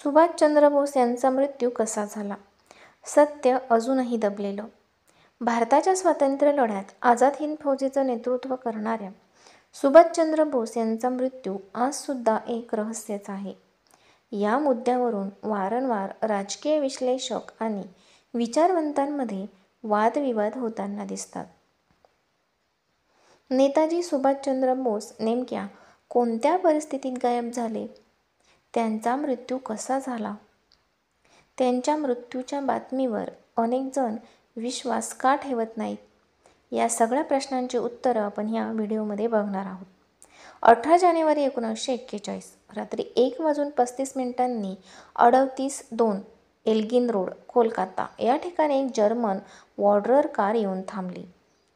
सुभाषचंद्र बोस यांचा मृत्यू कसा झाला? सत्य अजूनही दबलेलं. भारताच्या स्वातंत्र्य लढ्यात आझाद हिंद फौजेचं नेतृत्व करणाऱ्या सुभाषचंद्र बोस यांचा मृत्यू आजसुद्धा एक रहस्यच आहे. या मुद्द्यावरून वारंवार राजकीय विश्लेषक आणि विचारवंतांमध्ये वादविवाद होताना दिसतात. नेताजी सुभाषचंद्र बोस नेमक्या कोणत्या परिस्थितीत गायब झाले? त्यांचा मृत्यू कसा झाला? त्यांच्या मृत्यूच्या बातमीवर अनेक जण विश्वास का ठेवत नाहीत? या सगळ्या प्रश्नांची उत्तरं आपण ह्या व्हिडिओमध्ये बघणार आहोत. 18 जानेवारी 1941 रात्री 1:35 38-2 एल्गिन रोड, कोलकाता या ठिकाणी एक जर्मन वॉर्डर कार येऊन थांबली.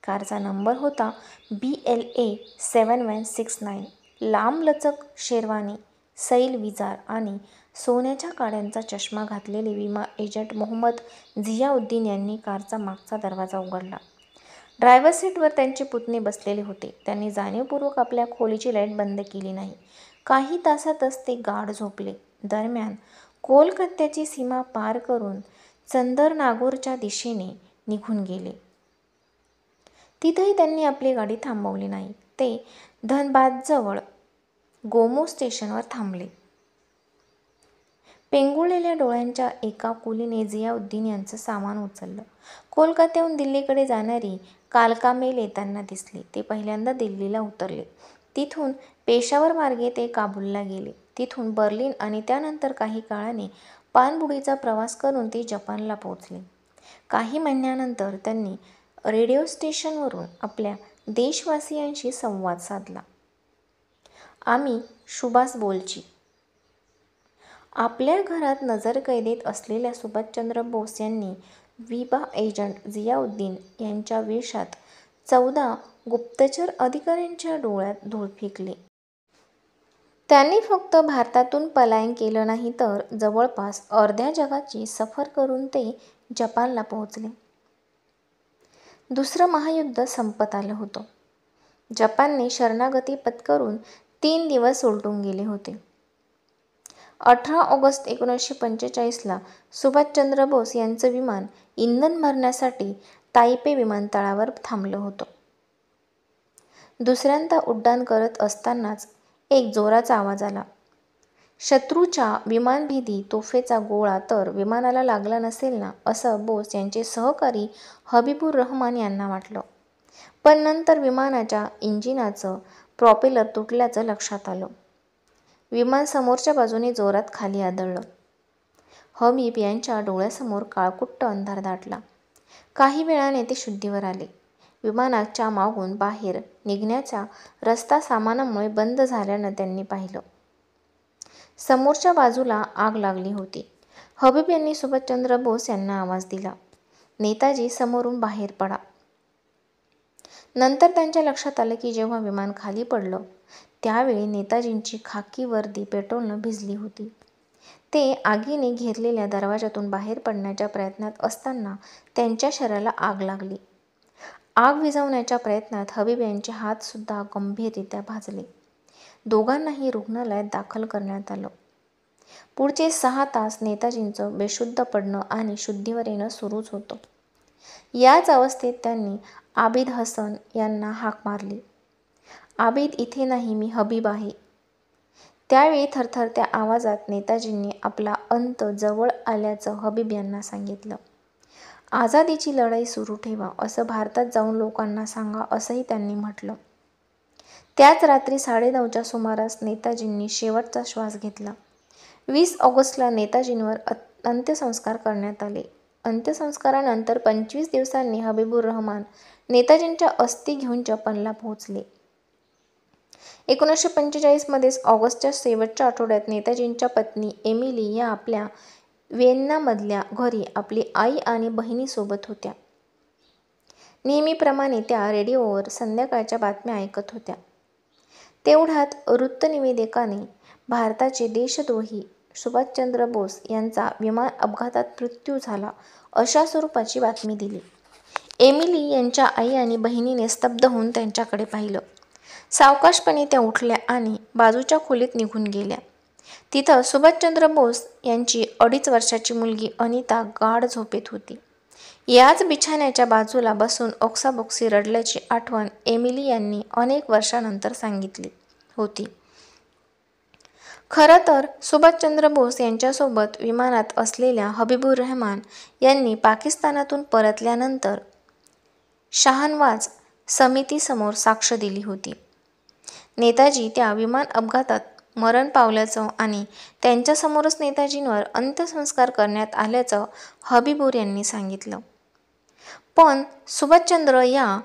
कारचा नंबर होता BLA 7169. लांबलचक शेरवानी, सैल विजार आणि सोन्याच्या काड्यांचा चष्मा घातलेले विमा एजंट मोहम्मद झियाउद्दीन यांनी कारचा मागचा दरवाजा उघडला. ड्रायव्हर सीटवर त्यांचे पुतणे बसलेले होते. त्यांनी जाणीवपूर्वक आपल्या खोलीची लाईट बंद केली नाही. काही तासातच ते गाढ झोपले. दरम्यान कोलकात्याची सीमा पार करून चंदरनागोरच्या दिशेने निघून गेले. तिथेही त्यांनी आपली गाडी थांबवली नाही. ते धनबादजवळ गोमो स्टेशनवर थांबले. पेंगुळलेल्या डोळ्यांच्या एका कुलीने झियाउद्दीन यांचं सामान उचललं. कोलकात्याहून दिल्लीकडे जाणारी कालका मेल येताना दिसली. ते पहिल्यांदा दिल्लीला उतरले. तिथून पेशावर मार्गे ते काबूलला गेले. तिथून बर्लिन आणि त्यानंतर काही काळाने पाणबुडीचा प्रवास करून ते जपानला पोहोचले. काही महिन्यानंतर त्यांनी रेडिओ स्टेशनवरून आपल्या देशवासियांशी संवाद साधला. आम्ही सुभाष बोलची. आपल्या घरात नजरकैदेत असलेल्या सुभाषचंद्र बोस यांनी विमा एजंट झियाउद्दीन यांच्या वेशात 14 गुप्तचर अधिकाऱ्यांच्या डोळ्यात धूळ फेकली. त्यांनी फक्त भारतातून पलायन केलं नाही तर जवळपास अर्ध्या जगाची सफर करून ते जपानला पोहोचले. दुसरं महायुद्ध संपत आलं होतं. जपानने शरणागती पत्करून 3 दिवस उलटून गेले होते. 18 ऑगस्ट 1945 सुभाषचंद्र बोस यांचं विमान इंधन भरण्यासाठी ताइपे विमानतळावर थांबलं होतं. दुसऱ्यांदा उड्डाण करत असतानाच एक जोराचा आवाज आला. शत्रूच्या विमानभेदी तोफेचा गोळा तर विमानाला लागला नसेल ना, असं बोस यांचे सहकारी हबीबुर रहमान यांना वाटलं. पण नंतर विमानाच्या इंजिनाचं प्रॉपेलर तुटल्याचं लक्षात आलं. विमान समोरच्या बाजूने जोरात खाली आदळलं. हबीब यांच्या डोळ्यासमोर काळकुट्ट अंधार दाटला. काही वेळाने ते शुद्धीवर आले. विमानाच्या मागून बाहेर निघण्याचा रस्ता सामानामुळे बंद झाल्यानं त्यांनी पाहिलं. समोरच्या बाजूला आग लागली होती. हबीब यांनी सुभाषचंद्र बोस यांना आवाज दिला, नेताजी समोरून बाहेर पडा. नंतर त्यांच्या लक्षात आलं की जेव्हा विमान खाली पडलं त्यावेळी नेताजींची खाकी वर्दी पेट्रोलनं भिजली होती. ते आगीने घेरलेल्या दरवाजातून बाहेर पडण्याच्या प्रयत्नात असताना त्यांच्या शरीराला आग लागली. आग विझवण्याच्या प्रयत्नात हबीब यांचे हातसुद्धा गंभीररित्या भाजले. दोघांनाही रुग्णालयात दाखल करण्यात आलं. पुढचे 6 तास नेताजींचं बेशुद्ध पडणं आणि शुद्धीवर येणं सुरूच होतं. याच अवस्थेत त्यांनी आबिद हसन यांना हाक मारली. आबिद इथे नाही, मी हबीब आहे. त्यावेळी थरथरत्या आवाजात नेताजींनी आपला अंत जवळ आल्याचं हबीब यांना सांगितलं. आझादीची लढाई सुरू ठेवा, असं भारतात जाऊन लोकांना सांगा, असंही त्यांनी म्हटलं. त्याच रात्री 9:30च्या सुमारास नेताजींनी शेवटचा श्वास घेतला. 20 ऑगस्टला नेताजींवर अंत्यसंस्कार करण्यात आले. अंत्यसंस्कारानंतर 25 दिवसांनी हबीबुर रहमान नेताजींच्या अस्थी घेऊन जपानला पोहोचले. 1945 मध्येच ऑगस्टच्या शेवटच्या आठवड्यात नेताजींच्या पत्नी एमिली या आपल्या व्हिएन्नामधल्या घरी आपली आई आणि बहिणीसोबत होत्या. नेहमीप्रमाणे त्या रेडिओवर संध्याकाळच्या बातम्या ऐकत होत्या. तेवढ्यात वृत्तनिवेदिकाने भारताचे देशद्रोही सुभाषचंद्र बोस यांचा विमान अपघातात मृत्यू झाला अशा स्वरूपाची बातमी दिली. एमिली यांच्या आई आणि बहिणीने स्तब्ध होऊन त्यांच्याकडे पाहिलं. सावकाशपणे त्या उठल्या आणि बाजूच्या खोलीत निघून गेल्या. तिथं सुभाषचंद्र बोस यांची 2.5 वर्षाची मुलगी अनिता गाढ झोपेत होती. याच बिछाण्याच्या बाजूला बसून ओक्साबोक्शी रडल्याची आठवण एमिली यांनी अनेक वर्षानंतर सांगितली होती. खरं तर सुभाषचंद्र बोस यांच्यासोबत विमानात असलेल्या हबीबुर रहमान यांनी पाकिस्तानातून परतल्यानंतर शहानवाज समितीसमोर साक्ष दिली होती. नेताजी त्या विमान अपघातात मरण पावल्याचं आणि त्यांच्यासमोरच नेताजींवर अंत्यसंस्कार करण्यात आल्याचं हबीबुर यांनी सांगितलं. पण सुभाषचंद्र या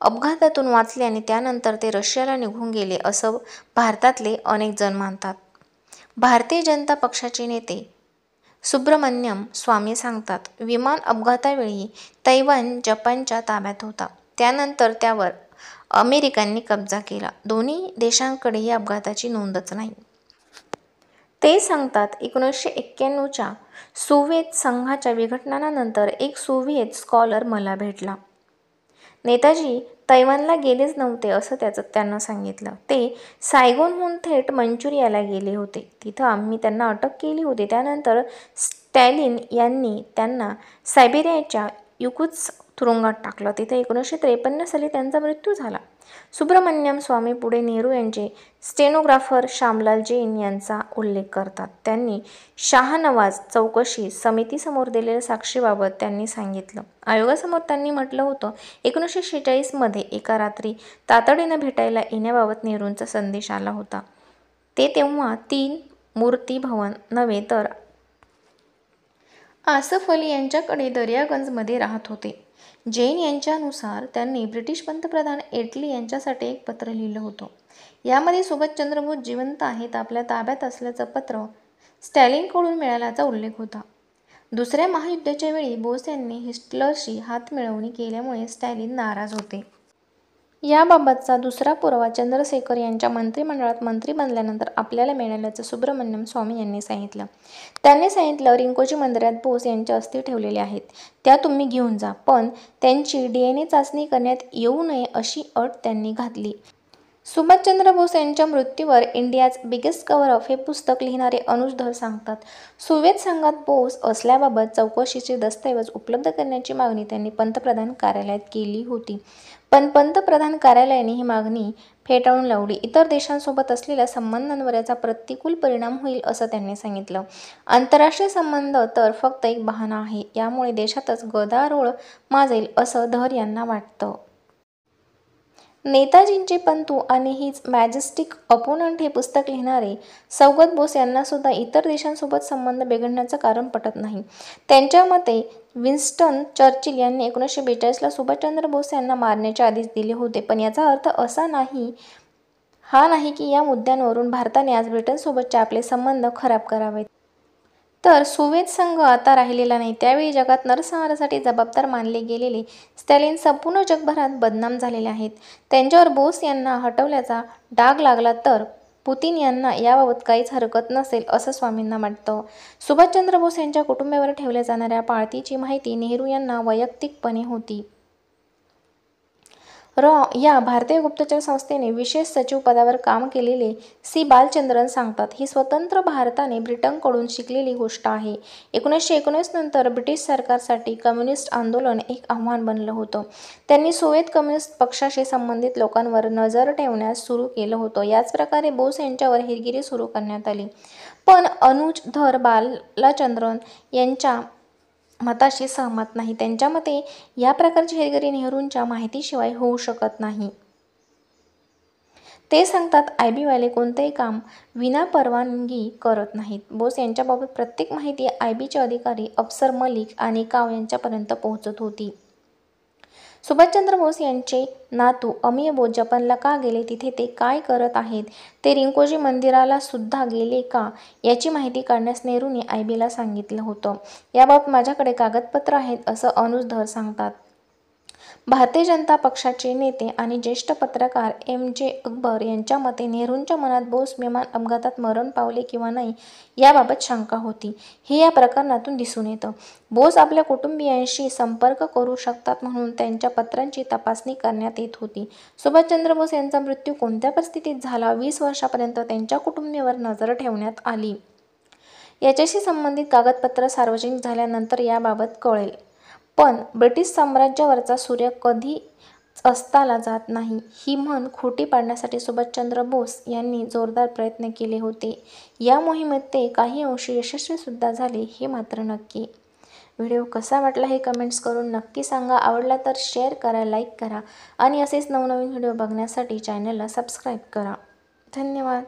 अपघातातून वाचले आणि त्यानंतर ते रशियाला निघून गेले असं भारतातले अनेक जण मानतात. भारतीय जनता पक्षाचे नेते सुब्रमण्यम स्वामी सांगतात, विमान अपघातावेळी तैवान जपानच्या ताब्यात होता. त्यानंतर त्यावर अमेरिकांनी कब्जा केला. दोन्ही देशांकडे या अपघाताची नोंदच नाही. ते सांगतात, 1991च्या सोव्हिएत संघाच्या विघटनानंतर एक सोव्हिएत स्कॉलर मला भेटला. नेताजी तैवानला गेलेच नव्हते असं त्यांना सांगितलं. ते सायगोनहून थेट मंचुरियाला गेले होते. तिथं आम्ही त्यांना अटक केली होती. त्यानंतर स्टॅलिन यांनी त्यांना सायबेरियाच्या युकुत्स्क तुरुंगात टाकलं. तिथे 1953 साली त्यांचा मृत्यू झाला. सुब्रमण्यम स्वामी पुढे नेहरू यांचे स्टेनोग्राफर श्यामलाल जैन यांचा उल्लेख करतात. त्यांनी शहानवाज चौकशी समितीसमोर दिलेल्या साक्षीबाबत त्यांनी सांगितलं. आयोगासमोर त्यांनी म्हटलं होतं, 1946 मध्ये एका रात्री तातडीनं भेटायला येण्याबाबत नेहरूंचा संदेश आला होता. ते तेव्हा 3 मूर्ती भवन नव्हे तर आसफ अली यांच्याकडे दर्यागंजमध्ये राहत होते. जैन यांच्यानुसार त्यांनी ब्रिटिश पंतप्रधान एटली यांच्यासाठी एक पत्र लिहिलं होतं. यामध्ये सुभाषचंद्र बोस जिवंत आहेत, आपल्या ताब्यात असल्याचं पत्र स्टॅलिनकडून मिळाल्याचा उल्लेख होता. दुसऱ्या महायुद्धाच्या वेळी बोस यांनी हिटलरशी हातमिळवणी केल्यामुळे स्टॅलिन नाराज होते. याबाबतचा दुसरा पुरावा चंद्रशेखर यांच्या मंत्रिमंडळात मंत्री बनल्यानंतर आपल्याला मिळाल्याचं सुब्रमण्यम स्वामी यांनी सांगितलं. त्यांनी सांगितलं, रिंकोजी मंदिरात बोस यांच्या अस्थी ठेवलेल्या आहेत, त्या तुम्ही घेऊन जा, पण त्यांची DNA चाचणी करण्यात येऊ नये अशी अट त्यांनी घातली. सुभाषचंद्र बोस यांच्या मृत्यूवर इंडियाज बिगेस्ट कव्हर अप हे पुस्तक लिहिणारे अनुज धर सांगतात, सोव्हिएत संघात बोस असल्याबाबत चौकशीचे दस्तऐवज उपलब्ध करण्याची मागणी त्यांनी पंतप्रधान कार्यालयात केली होती. पण पंतप्रधान कार्यालयाने ही मागणी फेटाळून लावली. इतर देशांसोबत असलेल्या संबंधांवर याचा प्रतिकूल परिणाम होईल असं त्यांनी सांगितलं. आंतरराष्ट्रीय संबंध तर फक्त एक बहाणा आहे. यामुळे देशातच गदारोळ माजेल असं धर यांना वाटतं. नेताजींचे पंतू आणि हिज मॅजेस्टिक अपोनंट हे पुस्तक लिहिणारे सौगत बोस यांना सुद्धा इतर देशांसोबत संबंध बिघडण्याचं कारण पटत नाही. त्यांच्या मते विन्स्टन चर्चिल यांनी 1942ला सुभाषचंद्र बोस यांना मारण्याचे आदेश दिले होते. पण याचा अर्थ असा नाही की या मुद्द्यांवरून भारताने आज ब्रिटनसोबतचे आपले संबंध खराब करावेत. तर सोव्हिएत संघ आता राहिलेला नाही. त्यावेळी जगात नरसंहारासाठी जबाबदार मानले गेलेले स्टॅलिन संपूर्ण जगभरात बदनाम झालेले आहेत. त्यांच्यावर बोस यांना हटवल्याचा डाग लागला तर पुतिन यांना याबाबत काहीच हरकत नसेल असं स्वामींना वाटतं. सुभाषचंद्र बोस यांच्या कुटुंबावर ठेवल्या जाणाऱ्या पाळतीची माहिती नेहरू यांना वैयक्तिकपणे होती. या भारतीय गुप्तचर संस्थेने विशेष सचिव पदावर काम केलेले सी. बालचंद्रन सांगतात, ही स्वतंत्र भारताने ब्रिटनकडून शिकलेली गोष्ट आहे. 1919 नंतर ब्रिटिश सरकारसाठी कम्युनिस्ट आंदोलन एक आव्हान बनलं होतं. त्यांनी सोव्हिएत कम्युनिस्ट पक्षाशी संबंधित लोकांवर नजर ठेवण्यास सुरू केलं होतं. याच प्रकारे बोस यांच्यावर हेरगिरी सुरू करण्यात आली. पण अनुज धर बालचंद्रन यांच्या मताशी सहमत नाही. त्यांच्या मते या प्रकारची हेरगिरी नेहरूंच्या माहितीशिवाय होऊ शकत नाही. ते सांगतात, IB वाले कोणतेही काम विनापरवानगी करत नाहीत. बोस यांच्याबाबत प्रत्येक माहिती IBचे अधिकारी अफसर मलिक आणि काव यांच्यापर्यंत पोहोचत होती. सुभाषचंद्र बोस यांचे नातू अमिय बोस जपानला का गेले, तिथे ते काय करत आहेत, ते रिंकोजी मंदिराला सुद्धा गेले का, याची माहिती काढण्यास नेहरूंनी IBला सांगितलं होतं. याबाबत माझ्याकडे कागदपत्र आहेत असं अनुज धर सांगतात. भारतीय जनता पक्षाचे नेते आणि ज्येष्ठ पत्रकार M.J. अकबर यांच्या मते नेहरूंच्या मनात बोस विमान अपघातात मरण पावले किंवा नाही याबाबत शंका होती. हे या प्रकरणातून दिसून येतं. बोस आपल्या कुटुंबियांशी संपर्क करू शकतात म्हणून त्यांच्या पत्रांची तपासणी करण्यात येत होती. सुभाषचंद्र बोस यांचा मृत्यू कोणत्या परिस्थितीत झाला 20 वर्षांपर्यंत त्यांच्या कुटुंबियांवर नजर ठेवण्यात आली. याच्याशी संबंधित कागदपत्र सार्वजनिक झाल्यानंतर याबाबत कळेल. पण ब्रिटिश साम्राज्यावरचा सूर्य कधीच अस्ताला जात नाही ही म्हण खोटी पाडण्यासाठी सुभाषचंद्र बोस यांनी जोरदार प्रयत्न केले होते. या मोहिमेत ते काही अंशी यशस्वीसुद्धा झाले हे मात्र नक्की. व्हिडिओ कसा वाटला हे कमेंट्स करून नक्की सांगा. आवडला तर शेअर करा, लाईक करा आणि असेच नवनवीन व्हिडिओ बघण्यासाठी चॅनलला सबस्क्राईब करा. धन्यवाद.